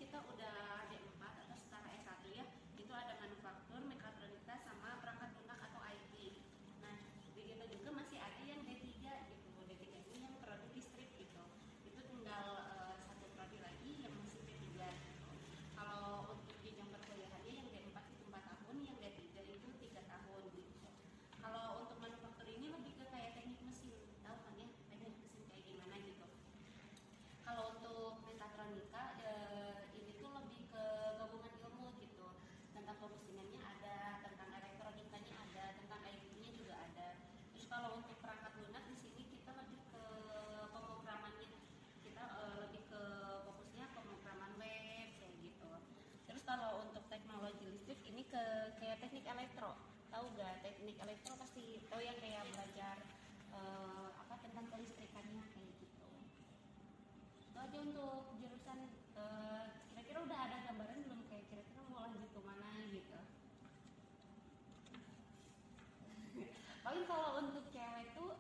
kita udah D4 atau setara S1 ya. Itu ada manufaktur, mekatronika, sama perangkat lunak atau IT. Nah, begitu juga masih ada yang D3 gitu. D3 ini yang prodi listrik gitu. Itu tinggal satu prodi lagi yang masih D3 gitu. Kalau untuk jenjang perkuliahannya yang D4 itu 4 tahun, yang D3 itu 3 tahun gitu. Kalau untuk manufaktur ini lebih ke kayak teknik mesin, tahu kan ya teknik mesin kayak gimana gitu. Kalau untuk mekatronika ini tuh lebih ke gabungan ilmu gitu. Tentang pemesinannya ada, tentang elektronikanya ada, tentang IT-nya juga ada. Terus kalau untuk perangkat lunak di sini kita lebih ke pemrogramannya. Kita lebih ke fokusnya pemrograman web kayak gitu. Terus kalau untuk teknologi listrik ini ke kayak teknik elektro. Tahu gak teknik elektro pasti tahu yang kayak belajar tentang kelistrikannya kayak gitu. Itu aja untuk jurusan. Kira-kira udah ada gambaran belum kayak kira-kira mau lanjut ke mana gitu. Paling kalau untuk cewek tuh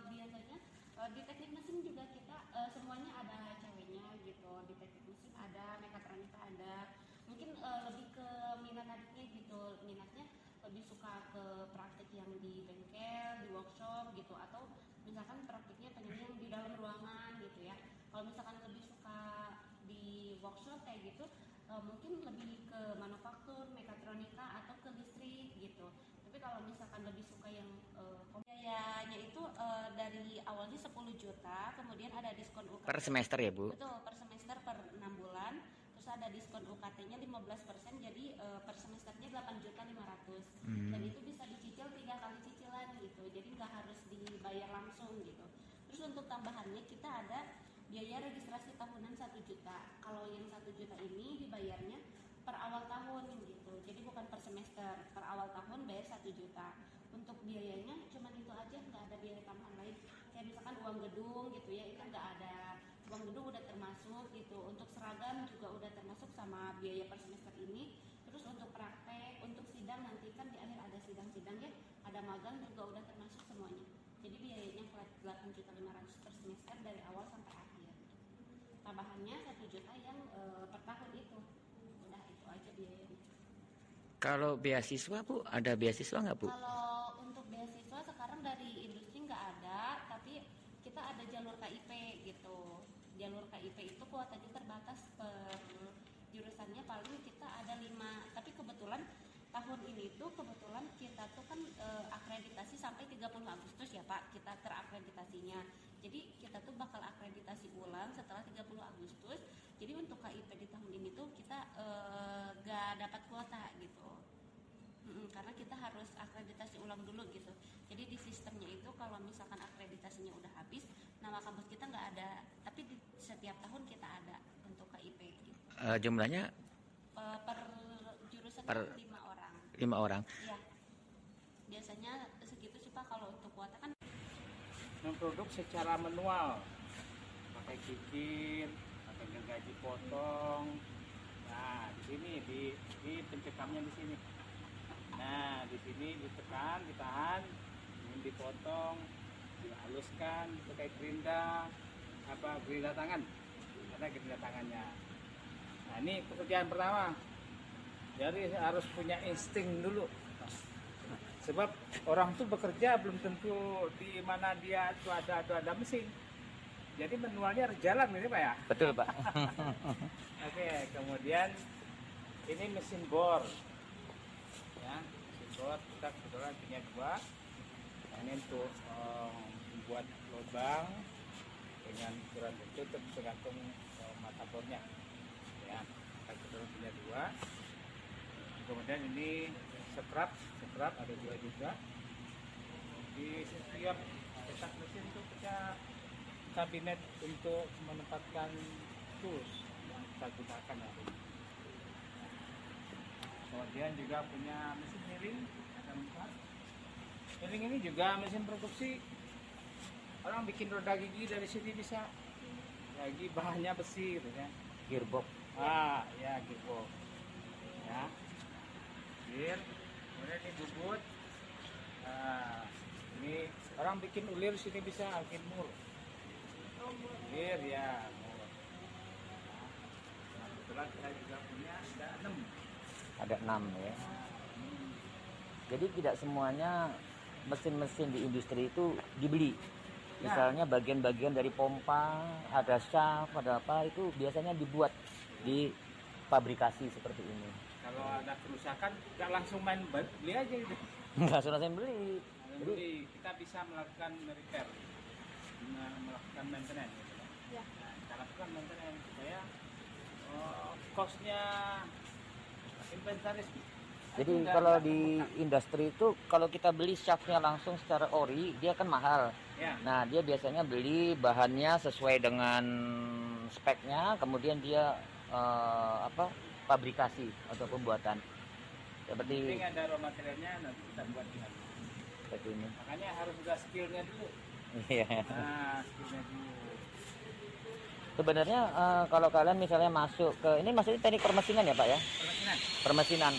biasanya di teknik mesin juga kita semuanya ada ceweknya gitu. Di teknik mesin ada, mekatronika ada. Mungkin lebih ke minat adiknya gitu. Minatnya lebih suka ke praktik yang di bengkel, di workshop gitu, atau misalkan praktiknya pengen yang di dalam ruangan gitu ya. Kalau misalkan lebih suka di workshop kayak gitu, mungkin lebih ke manufaktur, mekatronika, atau ke listrik gitu. Tapi kalau misalkan lebih suka yang biayanya itu dari awalnya 10 juta, kemudian ada diskon UKT. Per semester ya Bu? Betul, per semester per 6 bulan. Terus ada diskon UKT-nya 15%, jadi per semesternya 8.500.000. Dan itu bisa dicicil 3 kali cicilan gitu. Jadi nggak harus dibayar langsung gitu. Terus untuk tambahannya kita ada biaya registrasi tahunan 1 juta. Kalau yang 1 juta ini dibayarnya per awal tahun gitu. Jadi bukan per semester, per awal tahun bayar 1 juta. Untuk biayanya cuma itu aja, nggak ada biaya tambahan lain. Kayak misalkan uang gedung gitu ya, itu nggak ada. Uang gedung udah termasuk gitu. Untuk seragam juga udah termasuk sama biaya per semester ini. Terus untuk praktek, untuk sidang nanti kan di akhir ada sidang-sidang ya, ada magang juga udah termasuk semuanya. Jadi biayanya flat 8.500.000 per semester dari awal sampai akhir. Tambahannya 1 juta yang per tahun itu. Udah itu aja biayanya. Kalau beasiswa Bu, ada beasiswa nggak Bu? Kalau untuk beasiswa sekarang dari industri nggak ada, tapi kita ada jalur KIP gitu. Jalur KIP itu kuotanya terbatas per jurusannya, paling kita ada 5. Tapi kebetulan tahun ini tuh kebetulan kita tuh kan akreditasi sampai 30 Agustus ya Pak, kita terakreditasinya. Jadi kita tuh bakal akreditasi ulang setelah 30 Agustus. Jadi untuk KIP di tahun ini tuh kita gak dapat kuota gitu. Karena kita harus akreditasi ulang dulu gitu. Jadi di sistemnya itu kalau misalkan akreditasinya udah habis, nama kampus kita nggak ada. Tapi di setiap tahun kita ada untuk KIP gitu. Jumlahnya Per jurusan 5 orang. 5 orang. Iya. Biasanya segitu sih Pak kalau untuk kuota kan. Memproduk secara manual, pakai kikir, pakai gergaji potong. Nah, di sini di pencekamnya di sini. Nah, di sini ditekan, ditahan, ini dipotong, dihaluskan pakai gerinda, gerinda tangan. Ada gerinda tangannya. Nah, ini pekerjaan pertama. Jadi harus punya insting dulu. Sebab orang tuh bekerja belum tentu di mana dia itu ada mesin. Jadi manualnya harus jalan ini Pak ya. Betul Pak. Oke, kemudian ini mesin bor. Ya, mesin bor kita kebetulan punya 2. Nah, ini untuk membuat lubang dengan ukuran tertutup tergantung mata bornya. Ya, kita kebetulan punya 2. Kemudian ini setrap ada 2 juga. Di setiap petak mesin itu kita kabinet untuk menempatkan tools yang kita gunakan hari ini. Kemudian juga punya mesin miring, ada 4. Miring ini juga mesin produksi. Orang bikin roda gigi dari sini bisa. Lagi bahannya besi gitu ya. Gearbox. Ya gearbox. Ya. Gear. Kemudian ini bubut. Nah, ini orang bikin ulir sini bisa bikin mur. Gear ya. Nah, kebetulan saya juga punya ada 6. Ada 6 ya. Jadi tidak semuanya mesin-mesin di industri itu dibeli. Ya. Misalnya bagian-bagian dari pompa, ada shaft, ada apa, itu biasanya dibuat di pabrikasi seperti ini. Kalau ada kerusakan nggak langsung main beli aja gitu. Nggak sudah saya beli. Jadi kita bisa melakukan repair, melakukan maintenance. Gitu. Ya. Nah, kita lakukan maintenance supaya cost-nya inventaris. Jadi kalau di industri itu kalau kita beli shaftnya langsung secara ori, dia kan mahal. Ya. Nah, dia biasanya beli bahannya sesuai dengan speknya, kemudian dia pabrikasi atau pembuatan. Seperti Penting ada raw materialnya, nanti kita buat di sana. seperti ini. Makanya harus juga skillnya dulu. Iya. Nah, skillnya dulu. Sebenarnya kalau kalian misalnya masuk ke ini maksudnya teknik permesinan ya Pak ya? Permesinan. Permesinan.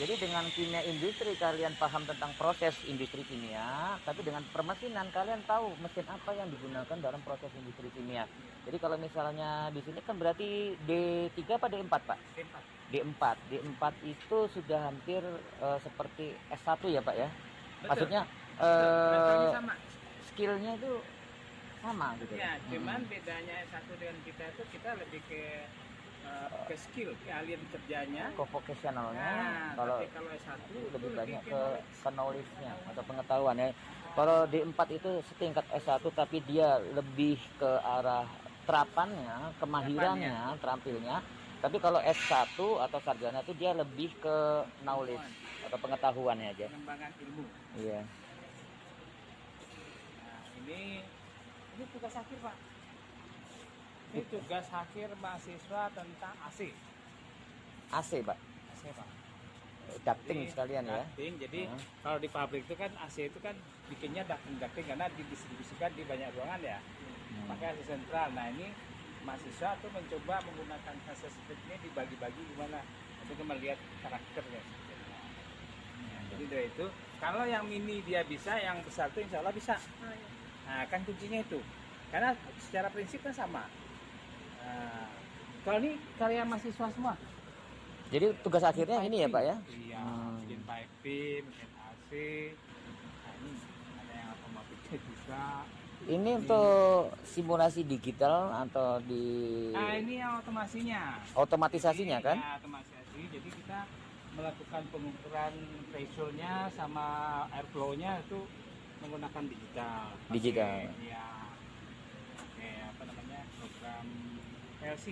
Jadi dengan kimia industri kalian paham tentang proses industri kimia, tapi dengan permesinan kalian tahu mesin apa yang digunakan dalam proses industri kimia. Jadi kalau misalnya di sini kan berarti D3 apa D4 Pak? D4. D4. D4 itu sudah hampir seperti S1 ya Pak ya? Betul. Maksudnya Levelnya sama. skillnya itu sama gitu. Ya, cuman bedanya satu dengan kita itu kita lebih ke skill, keahlian kerjanya. Ke vocationalnya, Nah, kalau tapi kalau S1 itu itu lebih banyak ke knowledge. knowledge-nya atau pengetahuan ya. Kalau D4 itu setingkat S1 tapi dia lebih ke arah terapannya, kemahirannya, terampilnya. Tapi kalau S1 atau sarjana itu dia lebih ke knowledge atau pengetahuannya aja. Pengembangan ilmu. Iya. Nah, ini tugas akhir Pak. Ini tugas akhir mahasiswa tentang AC. AC, Pak. AC Pak. Ducting Jadi, sekalian ya. ducting, jadi Hmm. kalau di pabrik itu kan AC itu kan bikinnya ducting karena didistribusikan di banyak ruangan ya. Pakai AC sentral. Nah ini mahasiswa tuh mencoba menggunakan AC seperti ini dibagi-bagi gimana untuk melihat karakternya. Jadi dari itu kalau yang mini dia bisa, yang besar tuh insya Allah bisa. Oh, iya. Nah kan kuncinya itu. Karena secara prinsip kan sama. Nah, kalau ini karya mahasiswa semua. Jadi tugas akhirnya ini ya, Pak ya. Iya, mesin piping, mesin AC. Nah, ini ada yang otomatisnya juga. Ini untuk simulasi digital atau di Nah, ini yang otomasinya. otomatisasinya kan? Ya, otomatisasi. Jadi kita melakukan pengukuran threshold-nya sama airflow-nya itu menggunakan digital. Digital. Iya. Oke, apa namanya? Program PLC.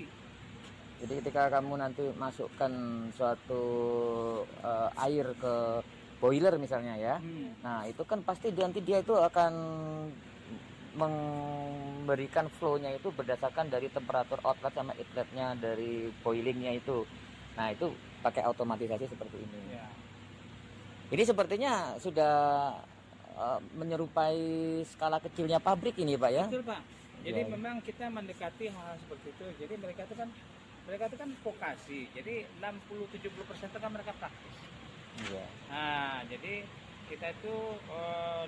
Jadi ketika kamu nanti masukkan suatu air ke boiler misalnya ya, nah itu kan pasti nanti dia itu akan memberikan flow-nya itu berdasarkan dari temperatur outlet sama inletnya dari boilingnya itu. Nah itu pakai otomatisasi seperti ini. Ya. Ini sepertinya sudah menyerupai skala kecilnya pabrik ini Pak ya. Betul Pak. Jadi Ya. memang kita mendekati hal seperti itu. Jadi mereka itu kan vokasi. Jadi 60-70% itu kan mereka praktis. Iya. Nah, jadi kita itu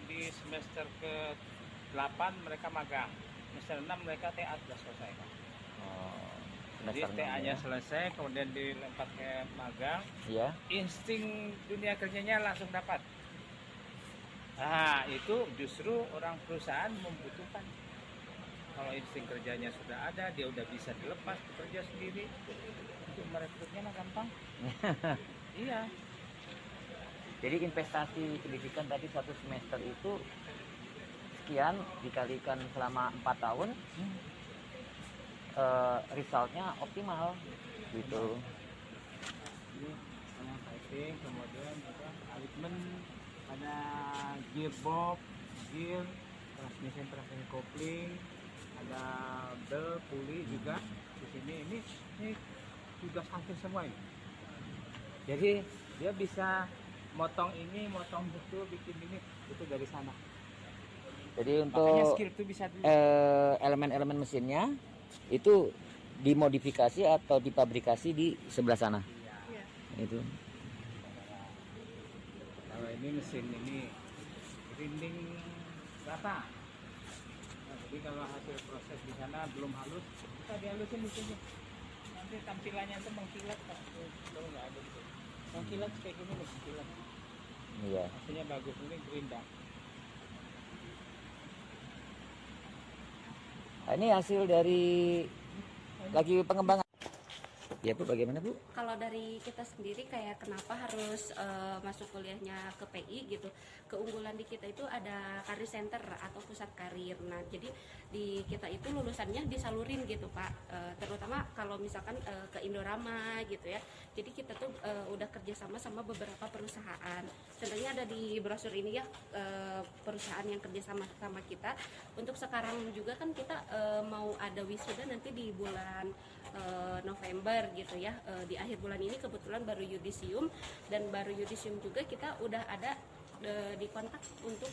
di semester ke-8 mereka magang. Semester 6 mereka TA sudah selesai Pak. Oh, Jadi semester enam TA-nya ya. selesai, kemudian dilempar ke magang. Iya. Insting dunia kerjanya langsung dapat. Nah, itu justru orang perusahaan membutuhkan. Kalau insting kerjanya sudah ada, dia udah bisa dilepas bekerja sendiri. Untuk merekrutnya mah gampang. Iya. Jadi investasi pendidikan tadi satu semester itu sekian dikalikan selama 4 tahun, resultnya optimal gitu. Ini sama piping, kemudian alignment, ada gearbox, gear, transmission coupling, ada bel, puli juga di sini. Ini tugas akhir semua ini. Jadi dia bisa motong ini, motong itu, bikin ini, itu dari sana. Jadi Makanya untuk skill itu bisa dulu. elemen-elemen mesinnya itu dimodifikasi atau dipabrikasi di sebelah sana. Iya. Itu. Kalau ini mesin ini grinding rata. Nah, jadi kalau hasil proses di sana belum halus, kita dihalusin di sini. Ini tampilannya tuh mengkilat Pak. Kalau nggak ada gitu. Mengkilat kayak gini loh, mengkilat. Iya. Hasilnya bagus, ini gerinda. Nah, ini hasil dari lagi pengembangan. Ya Bu, bagaimana Bu? Kalau dari kita sendiri kayak kenapa harus masuk kuliahnya ke PI gitu. Keunggulan di kita itu ada career center atau pusat karir. Nah, jadi di kita itu lulusannya disalurin gitu Pak. Terutama kalau misalkan ke Indorama gitu ya. Jadi kita tuh udah kerjasama sama beberapa perusahaan. Sebenarnya ada di brosur ini ya perusahaan yang kerjasama sama kita. Untuk sekarang juga kan kita mau ada wisuda nanti di bulan November gitu ya. Di akhir bulan ini kebetulan baru yudisium, dan baru yudisium juga kita udah ada di kontak untuk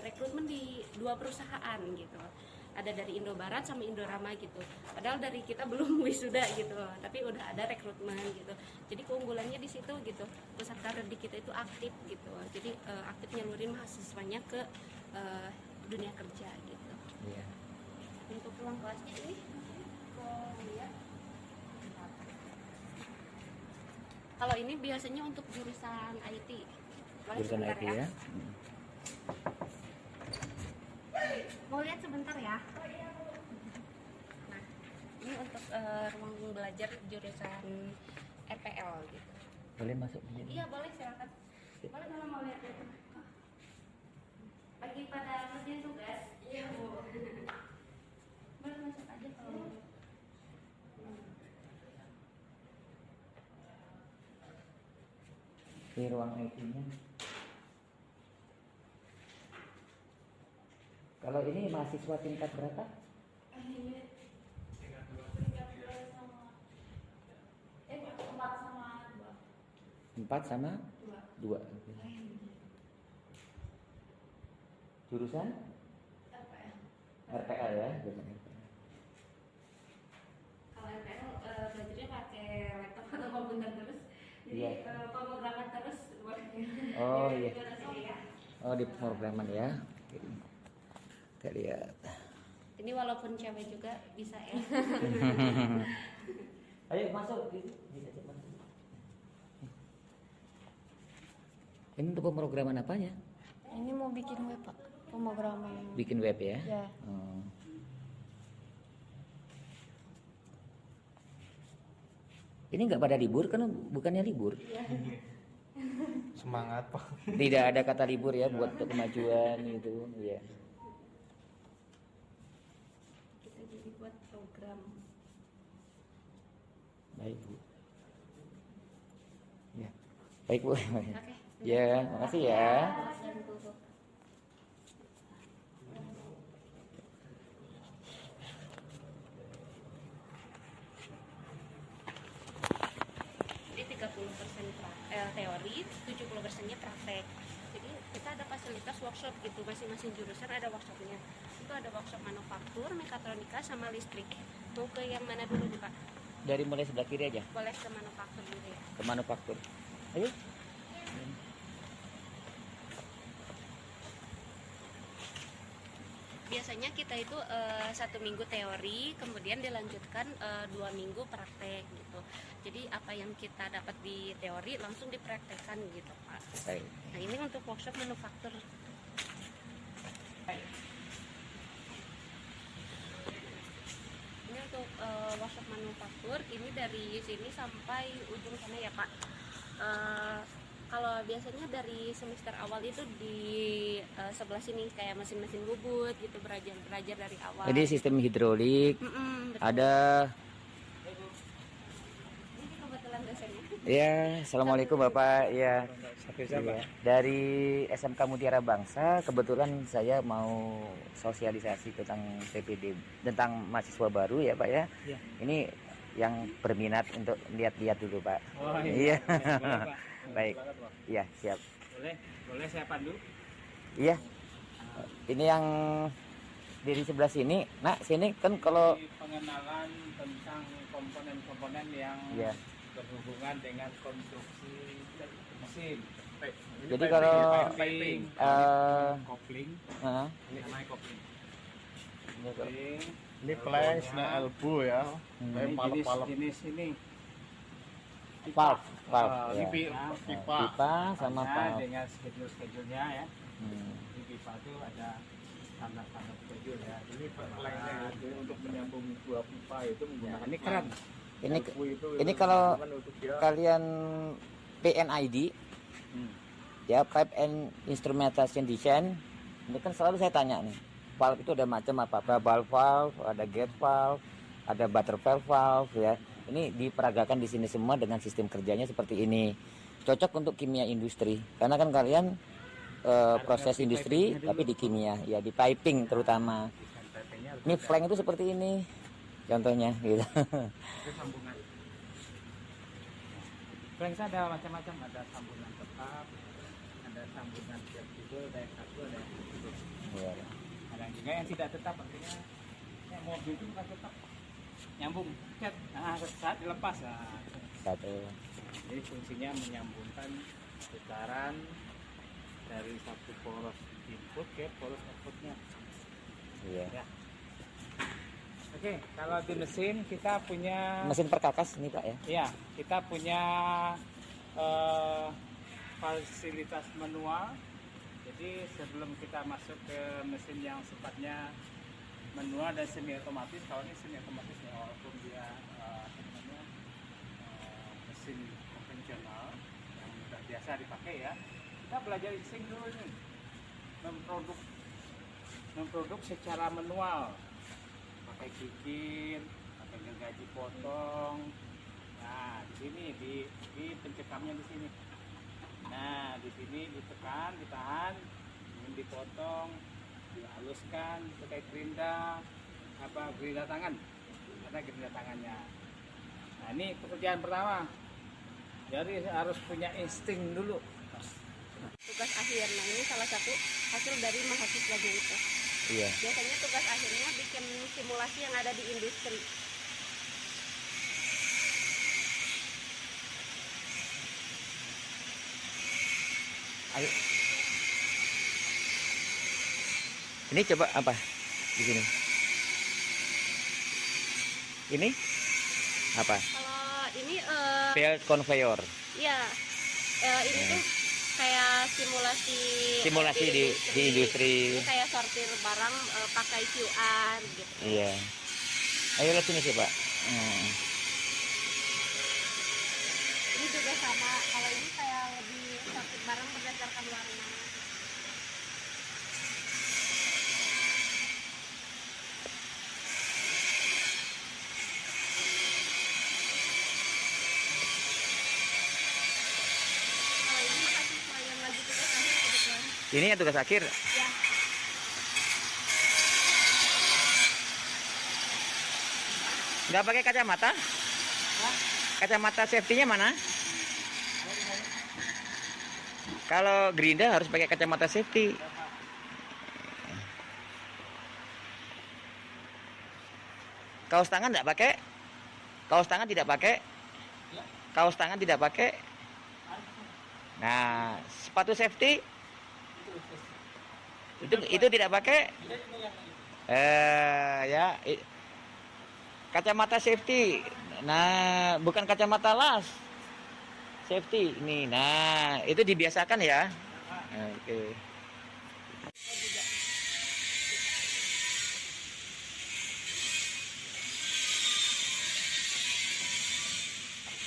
rekrutmen di 2 perusahaan gitu. Ada dari Indobarat sama Indorama gitu. Padahal dari kita belum wisuda gitu, tapi udah ada rekrutmen gitu. Jadi keunggulannya di situ gitu. Pusat karir di kita itu aktif gitu. Jadi aktif nyalurin mahasiswanya ke dunia kerja gitu. Iya. Untuk ruang kelasnya ini lihat. Kalau ini biasanya untuk jurusan IT. Boleh Jurusan sebentar IT ya. Mau lihat sebentar ya. Nah, ini untuk ruang belajar jurusan RPL gitu. Boleh masuk begini? Iya boleh, silakan. Boleh kalau mau lihat itu. Lagi pada ngerjain tugas? Iya Bu. Boleh masuk aja kalau mau. Di ruang IT-nya. Kalau ini mahasiswa tingkat berapa? 4 sama 2. Jurusan? RPL ya, jurusan RPL. Kalau RPL belajarnya pakai laptop atau komputer terus. Jadi Iya. pemrograman terus. Oh iya. Ya. Oh di pemrograman ya. Kita lihat. Ini walaupun cewek juga bisa ya. Ayo masuk gitu. Ini untuk pemrograman apanya? Ini mau bikin web Pak, pemrograman. Bikin web ya? Ya. Oh. Ini nggak pada libur kan? Bukannya libur? Semangat Pak. Tidak ada kata libur ya buat kemajuan itu. Ya. Kita jadi buat program. Baik Bu. Ya. Baik Bu. Oke. Ya, makasih ya. Jadi 30% teori, 70%-nya praktek. Jadi kita ada fasilitas workshop gitu, masing-masing jurusan ada workshopnya. Itu ada workshop manufaktur, mekatronika, sama listrik. Mau ke yang mana dulu nih Pak? Dari mulai sebelah kiri aja Boleh ke manufaktur dulu ya. ke manufaktur. Ayo. Biasanya kita itu 1 minggu teori, kemudian dilanjutkan 2 minggu praktek gitu. Jadi apa yang kita dapat di teori langsung dipraktekkan gitu Pak. Baik. Nah ini untuk workshop manufaktur. Ini untuk workshop manufaktur, ini dari sini sampai ujung sana ya Pak. Kalau biasanya dari semester awal itu di sebelah sini kayak mesin-mesin bubut gitu, belajar dari awal. Jadi sistem hidrolik Betul. ada. Ini kebetulan dosennya. Ya, assalamualaikum Bapak. Ya. Satu siapa? Iya. Dari SMK Mutiara Bangsa, kebetulan saya mau sosialisasi tentang PPD, tentang mahasiswa baru ya Pak ya. Iya. Ini yang berminat untuk lihat-lihat dulu Pak. Oh Iya. Boleh, Pak. Baik. Banget, Pak. Iya, siap. Boleh saya pandu? Iya. Ini yang di sebelah sini. Nah, sini kan kalau Ini pengenalan tentang komponen-komponen yang Iya. berhubungan dengan konstruksi mesin. Jadi kalau, piping, eh, kopling, Heeh. ini namanya kopling. Ring. Ini flash, nah elbow ya. Kayak Ini palep-palep. jenis ini. Valve, Ah, ya. Ini pipa. Pipa sama Ada valve. dengan schedule-schedule-nya ya. Hmm. Di pipa itu ada standar-standar schedule ya. Ini flash-nya ya. Jadi untuk menyambung dua pipa itu Nah, menggunakan ini keren. Ini elbow itu ini kalau untuk dia kalian PNID Hmm. ya, Pipe and Instrumentation Design, ini kan selalu saya tanya nih, valve itu ada macam apa? Bubble valve, ada gate valve, ada butterfly valve ya. Ini diperagakan di sini semua dengan sistem kerjanya seperti ini. Cocok untuk kimia industri, karena kan kalian proses ngerti industri pipingnya tapi dulu. di kimia ya, di piping terutama. Desain pipingnya harus Ini ada. flank itu seperti ini contohnya gitu. Itu sambungan. Flank ada macam-macam, ada sambungan tetap, ada sambungan fleksibel, ada yang satu, ada yang fleksibel. Ya. Ada juga yang tidak tetap, artinya ya, mobil itu bukan tetap nyambung, cet. Nah, saat dilepas, nah, Satu. jadi fungsinya menyambungkan putaran dari satu poros input ke poros outputnya. Iya. Ya. Oke, kalau di mesin kita punya Mesin perkakas ini Pak ya. ya, kita punya fasilitas manual. Jadi sebelum kita masuk ke mesin yang sifatnya manual dan semi otomatis, kalau ini semi otomatis ya, walaupun dia mesin konvensional yang sudah biasa dipakai ya, kita belajar ising dulu nih, memproduk secara manual, pakai kikir, pakai gergaji potong. Nah, di sini di pencekamnya di sini. Nah, di sini ditekan, ditahan, kemudian dipotong, dihaluskan pakai gerinda tangan. Ada gerinda tangannya. Nah, ini pekerjaan pertama. Jadi harus punya insting dulu. Tugas akhir, nah ini salah satu hasil dari mahasiswanya itu. Iya. Biasanya tugas akhirnya bikin simulasi yang ada di industri. Ayo. Ini coba apa di sini? Ini apa? Kalau ini Belt conveyor. ya ini tuh kayak simulasi di industri. Ini kayak sortir barang pakai QR gitu. Iya. Ayo lihat sini sih Pak. Ini juga sama. Kalau ini kayak lebih sortir barang berdasarkan warna. Kalau ini mahasiswa yang lagi tugas akhir kebetulan. Ini yang tugas akhir. Ya. Nggak pakai kacamata? Kacamata safety-nya mana? Kalau gerinda harus pakai kacamata safety. Kaos tangan nggak pakai? Kaos tangan tidak pakai? Kaos tangan tidak pakai? Nah, sepatu safety itu tidak pakai? Ya, kacamata safety. Nah, bukan kacamata las. Safety ini. Nah, itu dibiasakan ya. Oke.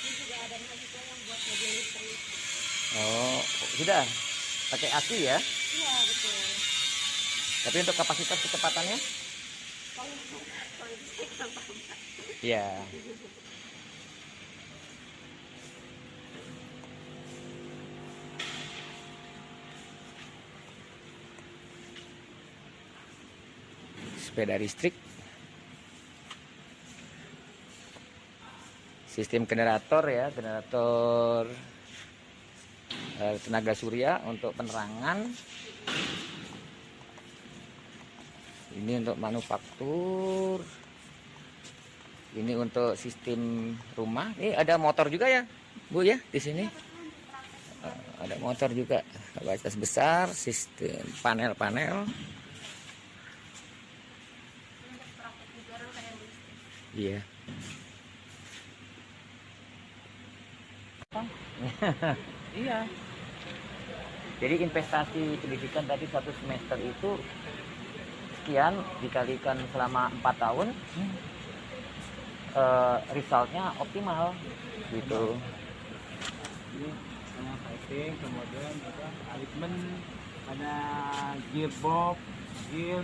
Ini juga ada mahasiswa yang buat mobil listrik. Oh, sudah pakai aki ya. Iya betul. Tapi untuk kapasitas kecepatannya? Kalau listrik tanpa obat. Iya. Sepeda listrik. Sistem generator ya, generator tenaga surya untuk penerangan. Ini untuk manufaktur. Ini untuk sistem rumah. Ini ada motor juga ya, Bu ya, di sini. Ada motor juga, batas besar, sistem panel-panel. Iya. Iya. Jadi investasi pendidikan tadi satu semester itu sekian dikalikan selama 4 tahun, resultnya optimal gitu. Ini sama piping, kemudian juga alignment, ada gearbox, gear,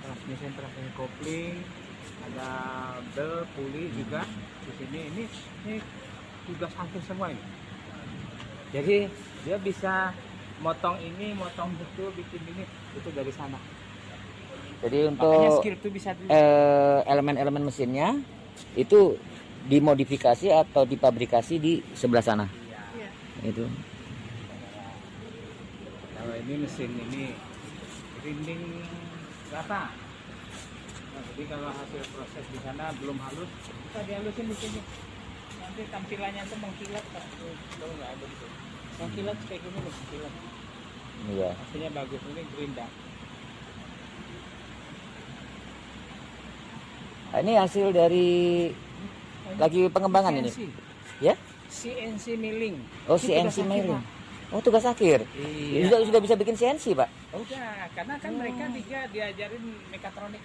transmission coupling, ada bel, puli juga di sini. Ini tugas hampir semua ini. Jadi dia bisa motong ini, motong itu, bikin ini, itu dari sana. Jadi Makanya untuk skill itu bisa elemen-elemen mesinnya itu dimodifikasi atau dipabrikasi di sebelah sana. Iya. Itu. Kalau ini mesin ini grinding rata. Nah, jadi kalau hasil proses di sana belum halus, kita dihalusin di sini. Nanti tampilannya tuh mengkilat, Pak. Tuh nggak ada gitu. Mengkilat kayak gini loh, mengkilat. Iya. Hasilnya bagus, ini grindang. Nah, ini hasil dari lagi pengembangan ini. CNC. Ya? CNC milling. Oh, Itu CNC tugas akhir, milling. Pak. Oh, tugas akhir. Iya. Sudah bisa bikin CNC, Pak. Udah, karena kan mereka juga diajarin mekatronik.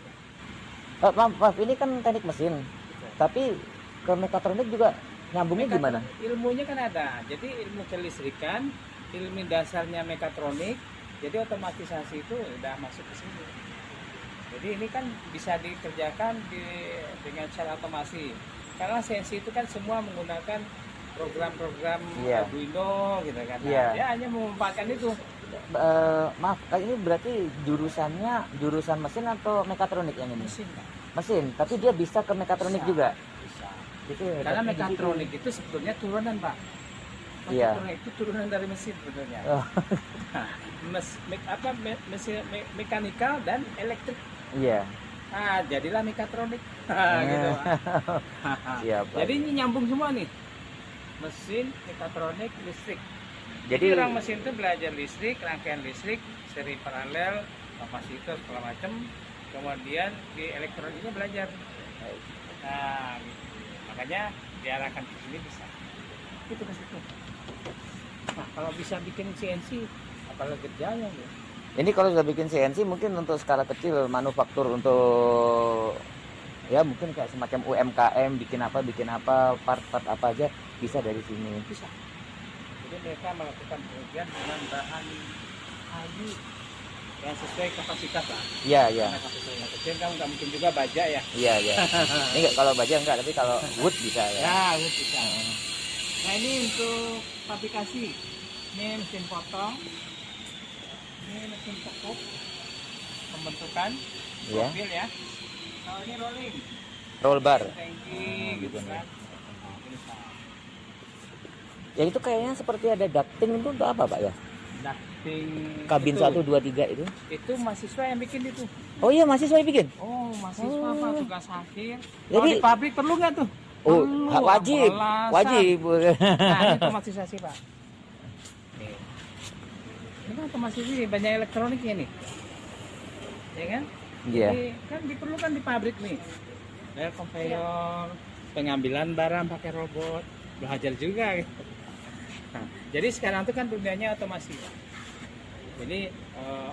Maaf, ini kan teknik mesin. Tapi ke mekatronik juga nyambungnya gimana? Ilmunya kan ada. Jadi ilmu kelistrikan, ilmu dasarnya mekatronik, jadi otomatisasi itu udah masuk ke sini. Jadi ini kan bisa dikerjakan dengan cara otomasi. Karena CNC itu kan semua menggunakan program-program Iya. Arduino gitu kan. Nah, Iya. dia hanya memanfaatkan itu. Maaf, ini berarti jurusan mesin atau mekatronik yang ini? Mesin, Pak. Mesin, tapi dia bisa ke mekatronik Bisa. juga. Bisa. Itu Karena hebatnya di mekatronik itu sebetulnya turunan, Pak. Iya. Mekatronik itu turunan dari mesin sebetulnya. situ. Oh, Mekanikal dan elektrik. iya. Nah, jadilah mekatronik. Gitu. Siap, Pak. Jadi ini nyambung semua nih. Mesin, mekatronik, listrik. Jadi Jadi orang mesin itu belajar listrik, rangkaian listrik, seri paralel, kapasitor segala macam. Kemudian di elektroniknya belajar. Nah, gitu. Makanya diarahkan ke sini bisa. Itu ke situ. Nah, kalau bisa bikin CNC, apalagi kerjanya ya. ini kalau sudah bikin CNC mungkin untuk skala kecil manufaktur untuk ya mungkin kayak semacam UMKM bikin apa part-part apa aja bisa dari sini. Bisa. Jadi mereka melakukan pengujian dengan bahan kayu yang sesuai kapasitas lah. Iya, iya. Karena kapasitasnya kecil kan nggak mungkin juga baja ya. Iya, iya. Ini enggak, kalau baja enggak, tapi kalau wood bisa ya. Ya, bisa. Nah ini untuk fabrikasi. Ini mesin potong. Ini mesin tekuk. Pembentukan. Iya. Profil ya. Kalau ini rolling. Roll bar. Tanki gitu gitu kan. nih. Nah, bisa. Ya itu kayaknya seperti ada ducting itu untuk apa, Pak ya? Ducting Kabin itu, 1 2 3 itu. Itu mahasiswa yang bikin itu. Oh iya, mahasiswa yang bikin. Oh, mahasiswa Pak, tugas akhir. Kalau Jadi- di pabrik perlu nggak tuh? Oh, Perlu, wajib. pemolasan. Wajib. Nah, ini otomatisasi Pak. Nih. Ini kan otomatisasi banyak elektroniknya nih. Ya kan? Iya. Jadi kan diperlukan di pabrik nih. Ada conveyor, pengambilan barang pakai robot, belajar juga gitu. Nah, jadi sekarang tuh kan dunianya otomasi. Jadi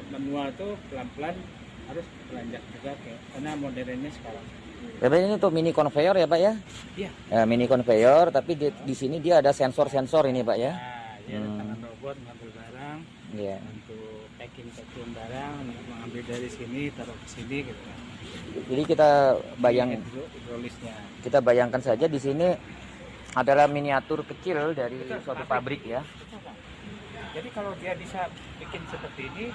manual tuh pelan-pelan harus beranjak juga karena modernnya sekarang. Tapi ini untuk mini conveyor ya, Pak ya? Iya. Ya, mini conveyor, tapi di sini dia ada sensor-sensor ini, Pak ya? Nah, ya ada tangan robot ngambil barang, Iya. untuk packing barang, mengambil dari sini taruh ke sini gitu kan. Jadi kita Hidrolisnya. bayangkan saja di sini adalah miniatur kecil dari Betul, suatu pabrik. pabrik ya. Betul, Pak. Jadi kalau dia bisa bikin seperti ini,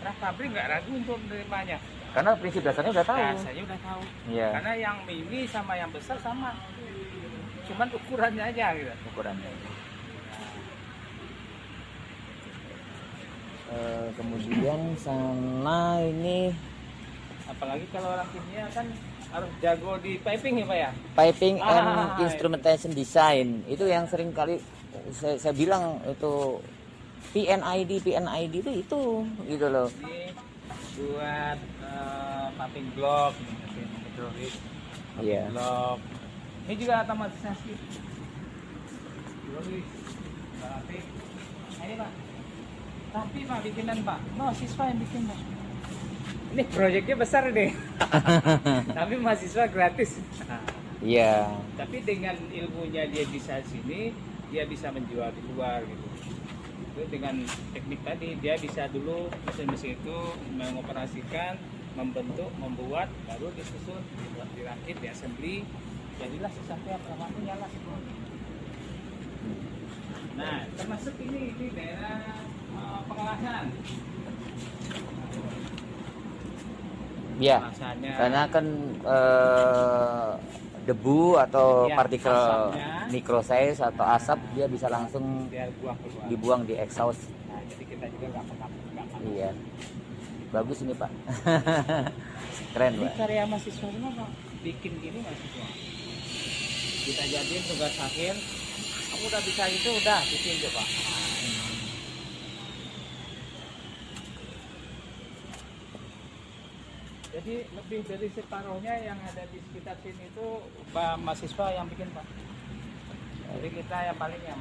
nah pabrik nggak ragu untuk menerimanya. Karena prinsip dasarnya udah tahu. Saya udah tahu. Iya. Karena yang mini sama yang besar sama. Cuman ukurannya aja gitu. Ukurannya. Kemudian sana ini Apalagi kalau orang kimia kan harus jago di piping ya Pak ya. piping and Ah, instrumentation design itu yang sering kali saya bilang itu PNID itu gitu loh. Ini buat piping block, mesin hidrolik, Iya. block, Ini juga otomatisasi. Berarti, ini Pak. Tapi Pak bikinan Pak, siswa yang bikin Pak. Ini proyeknya besar deh. Tapi mahasiswa gratis. Iya. Tapi dengan ilmunya dia bisa sini, dia bisa menjual di luar gitu. Itu dengan teknik tadi dia bisa dulu mesin-mesin itu mengoperasikan, membentuk, membuat, baru disusun, dibuat, dirakit, diassembly, jadilah sesuatu yang pertama nyala semua. Nah, termasuk ini daerah pengelasan. Ya, Pengelasannya. karena kan debu atau Ya, partikel asapnya. microsize atau asap dia bisa langsung Dia buang keluar. dibuang di exhaust. Nah, jadi kita juga nggak pakai. Iya. Bagus ini, Pak. Keren, Ini Pak. karya mahasiswa semua Pak. Bikin gini mahasiswa. Kita jadiin tugas akhir. Kamu udah bisa itu udah bikin tuh Pak. Jadi lebih dari separuhnya yang ada di sekitar sini itu mahasiswa yang bikin Pak. Jadi kita yang paling yang